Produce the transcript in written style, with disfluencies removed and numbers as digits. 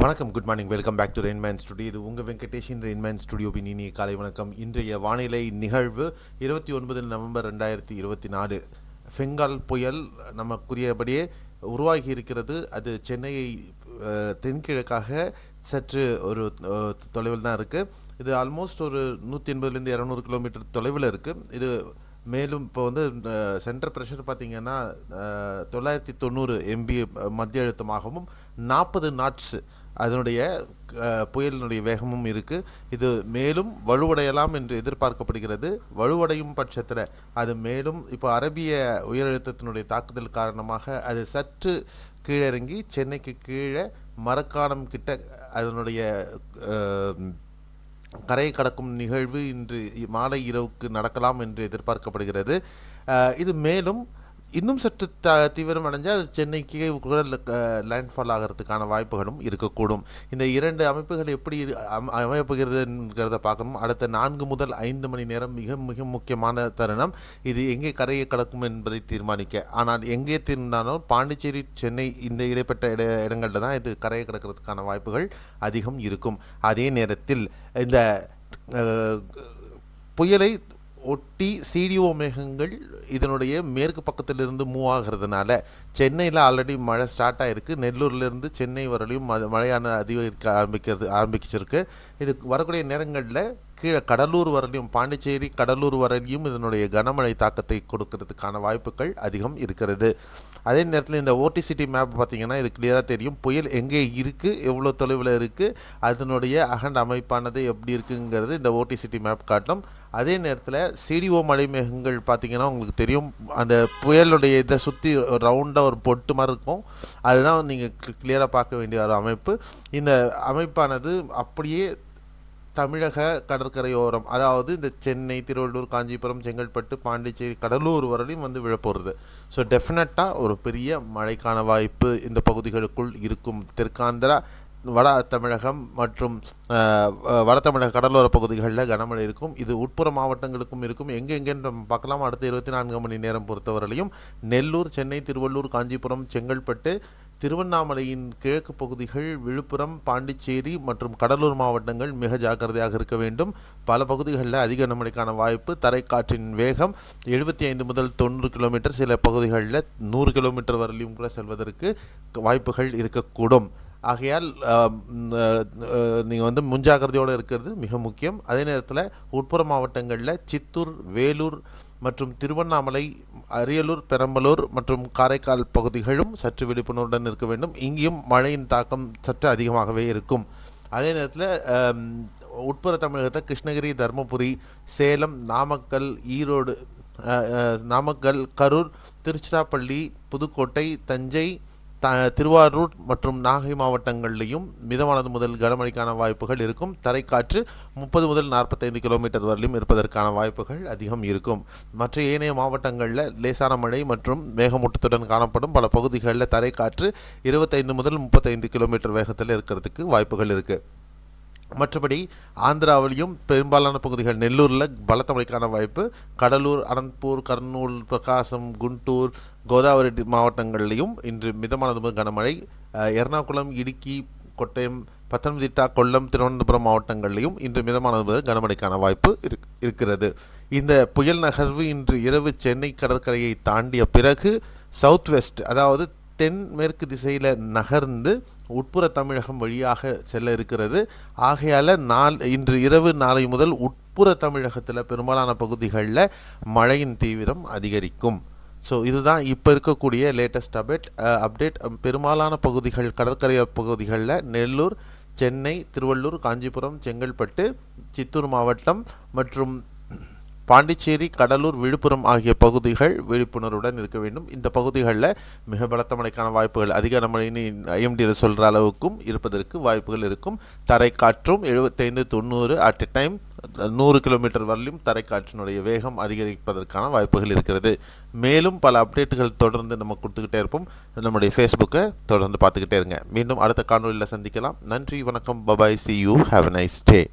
வணக்கம், good morning, welcome back to Rainman studio. இது உங்கள் வெங்கடேஷின் ரெயின்மேன் ஸ்டுடியோவின் இனிய காலை வணக்கம். இன்றைய வானிலை நிகழ்வு 29 நவம்பர் 2024. பெங்கால் புயல் நமக்குரியபடியே உருவாகி இருக்கிறது. அது சென்னையை தென்கிழக்காக சற்று ஒரு தொலைவில் தான் இருக்குது. இது ஆல்மோஸ்ட் ஒரு 180 200 கிலோமீட்டர் தொலைவில் இருக்குது. இது மேலும் இப்போ சென்ட்ரல் ப்ரெஷர் பார்த்திங்கன்னா 990 MB மத்திய அழுத்தமாகவும் 40 நாட்ஸ் அதனுடைய புயலினுடைய வேகமும் இருக்குது. இது மேலும் வலுவடையலாம் என்று எதிர்பார்க்கப்படுகிறது. வலுவடையும் பட்சத்தில் அது மேலும் இப்போ அரபிய உயரழுத்தத்தினுடைய தாக்குதல் காரணமாக அது சற்று கீழிறங்கி சென்னைக்கு கீழே மரக்காணம் கிட்ட அதனுடைய கரையை கடக்கும் நிகழ்வு இன்று மாலை இரவுக்கு நடக்கலாம் என்று எதிர்பார்க்கப்படுகிறது. இது மேலும் இன்னும் சற்று தீவிரம் அடைஞ்சால் அது சென்னைக்கு கூட லேண்ட்ஃபால் ஆகிறதுக்கான வாய்ப்புகளும் இருக்கக்கூடும். இந்த இரண்டு அமைப்புகள் எப்படி அமையப்போகிறதுங்கிறத பார்க்கணும். அடுத்த 4 முதல் 5 மணி நேரம் மிக மிக முக்கியமான தருணம். இது எங்கே கரையை கடக்கும் என்பதை தீர்மானிக்க. ஆனால் எங்கே தீர்ந்தாலும் பாண்டிச்சேரி, சென்னை இந்த இடைப்பட்ட இடங்களில் தான் இது கரையை கடக்கிறதுக்கான வாய்ப்புகள் அதிகம் இருக்கும். அதே நேரத்தில் இந்த புயலை ஒட்டி சிடிஓ மேகங்கள் இதனுடைய மேற்கு பக்கத்திலிருந்து மூவ் ஆகிறதுனால சென்னையில் ஆல்ரெடி மழை ஸ்டார்ட் ஆகிருக்கு. நெல்லூர்லேருந்து சென்னை வரலையும் மழையான அதிகரிக்க ஆரம்பிச்சிருக்கு. இது வரக்கூடிய நேரங்களில் கீழே கடலூர் வரலையும், பாண்டிச்சேரி கடலூர் வரலையும் இதனுடைய கனமழை தாக்கத்தை கொடுக்கறதுக்கான வாய்ப்புகள் அதிகம் இருக்கிறது. அதே நேரத்தில் இந்த ஓடிசிடி மேப் பார்த்திங்கன்னா இது கிளியராக தெரியும். புயல் எங்கே இருக்குது, எவ்வளோ தொலைவில் இருக்குது, அதனுடைய அகண்ட அமைப்பானது எப்படி இருக்குங்கிறது இந்த ஓடிசிடி மேப் காட்டும். அதே நேரத்தில் சிடிஓ மழை மேகங்கள் பார்த்திங்கன்னா உங்களுக்கு தெரியும், அந்த புயலுடைய இதை சுற்றி ரவுண்டாக ஒரு பொட்டு மாதிரி இருக்கும். அதுதான் நீங்கள் கிளியராக பார்க்க வேண்டிய ஒரு அமைப்பு. இந்த அமைப்பானது அப்படியே தமிழக கடற்கரையோரம், அதாவது இந்த சென்னை, திருவள்ளூர், காஞ்சிபுரம், செங்கல்பட்டு, பாண்டிச்சேரி, கடலூர் வரலையும் விழப்போகிறது. ஸோ டெஃபினட்டாக ஒரு பெரிய மழைக்கான வாய்ப்பு இந்த பகுதிகளுக்குள் இருக்கும். தெற்காந்திரா, வட தமிழகம் மற்றும் வட தமிழக கடலோர பகுதிகளில் கனமழை இருக்கும். இது உட்புற மாவட்டங்களுக்கும் இருக்கும். எங்கெங்கன்னு பார்க்கலாம். அடுத்த 24 மணி நேரம் பொறுத்தவரையிலையும் நெல்லூர், சென்னை, திருவள்ளூர், காஞ்சிபுரம், செங்கல்பட்டு, திருவண்ணாமலையின் கிழக்கு பகுதிகள், விழுப்புரம், பாண்டிச்சேரி மற்றும் கடலூர் மாவட்டங்கள் மிக ஜாக்கிரதையாக இருக்க வேண்டும். பல பகுதிகளில் அதிக கனமழைக்கான வாய்ப்பு. தரைக்காற்றின் வேகம் 75 முதல் 90 கிலோமீட்டர், சில பகுதிகளில் 100 கிலோமீட்டர் வரலையும் கூட செல்வதற்கு வாய்ப்புகள் இருக்கக்கூடும். ஆகையால் நீங்கள் முன்ஜாக்கிரதையோடு இருக்கிறது மிக முக்கியம். அதே நேரத்தில் உட்புற மாவட்டங்களில் சித்தூர், வேலூர் மற்றும் திருவண்ணாமலை, அரியலூர், பெரம்பலூர் மற்றும் காரைக்கால் பகுதிகளும் சற்று விழிப்புணர்வுடன் இருக்க வேண்டும். இங்கேயும் மழையின் தாக்கம் சற்று அதிகமாகவே இருக்கும். அதே நேரத்தில் உட்புற தமிழகத்தை கிருஷ்ணகிரி, தருமபுரி, சேலம், நாமக்கல், ஈரோடு, நாமக்கல், கரூர், திருச்சிராப்பள்ளி, புதுக்கோட்டை, தஞ்சை, திருவாரூர் மற்றும் நாகை மாவட்டங்களிலையும் மிதமானது முதல் கனமழைக்கான வாய்ப்புகள் இருக்கும். தரைக்காற்று 30 முதல் 45 கிலோமீட்டர் வரலையும் இருப்பதற்கான வாய்ப்புகள் அதிகம் இருக்கும். மற்ற ஏனைய மாவட்டங்களில் லேசான மழை மற்றும் மேகமூட்டத்துடன் காணப்படும். பல பகுதிகளில் தரைக்காற்று 25 முதல் 35 கிலோமீட்டர் வேகத்தில் இருக்கிறதுக்கு வாய்ப்புகள் இருக்குது. மற்றபடி ஆந்திராவிலையும் பெரும்பாலான பகுதிகள், நெல்லூரில் பலத்த மழைக்கான வாய்ப்பு. கடலூர், அனந்தபூர், கர்னூல், பிரகாசம், குண்டூர், கோதாவரி மாவட்டங்களிலையும் இன்று மிதமானது கனமழை. எர்ணாகுளம், இடுக்கி, கொட்டயம், பத்தனம்திட்டா, கொல்லம், திருவனந்தபுரம் மாவட்டங்களிலையும் இன்று மிதமானது கனமழைக்கான வாய்ப்பு இருக்கிறது. இந்த புயல் நகர்வு இன்று இரவு சென்னை கடற்கரையை தாண்டிய பிறகு சவுத் வெஸ்ட், அதாவது தென்மேற்கு திசையில் நகர்ந்து உட்புற தமிழகம் வழியாக செல்ல இருக்கிறது. ஆகையால் இன்று இரவு நாளை முதல் உட்புற தமிழகத்தில் பெரும்பாலான பகுதிகளில் மழையின் தீவிரம் அதிகரிக்கும். ஸோ இதுதான் இப்போ இருக்கக்கூடிய லேட்டஸ்ட் அப்டேட். பெரும்பாலான பகுதிகள், கடற்கரை பகுதிகளில் நெல்லூர், சென்னை, திருவள்ளூர், காஞ்சிபுரம், செங்கல்பட்டு, சித்தூர் மாவட்டம் மற்றும் பாண்டிச்சேரி, கடலூர், விழுப்புரம் ஆகிய பகுதிகள் விழிப்புணர்வுடன் இருக்க வேண்டும். இந்த பகுதிகளில் மிக பலத்த மழைக்கான வாய்ப்புகள், அதிக மழைன்னு ஐஎம்டியில் சொல்கிற அளவுக்கும் இருப்பதற்கு வாய்ப்புகள் இருக்கும். தரைக்காற்றும் 75-90 அட் எ டைம் 100 கிலோமீட்டர் வரலையும் தரைக்காற்றினுடைய வேகம் அதிகரிப்பதற்கான வாய்ப்புகள் இருக்கிறது. மேலும் பல அப்டேட்டுகள் தொடர்ந்து நம்ம கொடுத்துக்கிட்டே இருப்போம். நம்முடைய ஃபேஸ்புக்கை தொடர்ந்து பார்த்துக்கிட்டே இருங்க. மீண்டும் அடுத்த காணொலியில் சந்திக்கலாம். நன்றி, வணக்கம், bye bye, see you, have a nice day.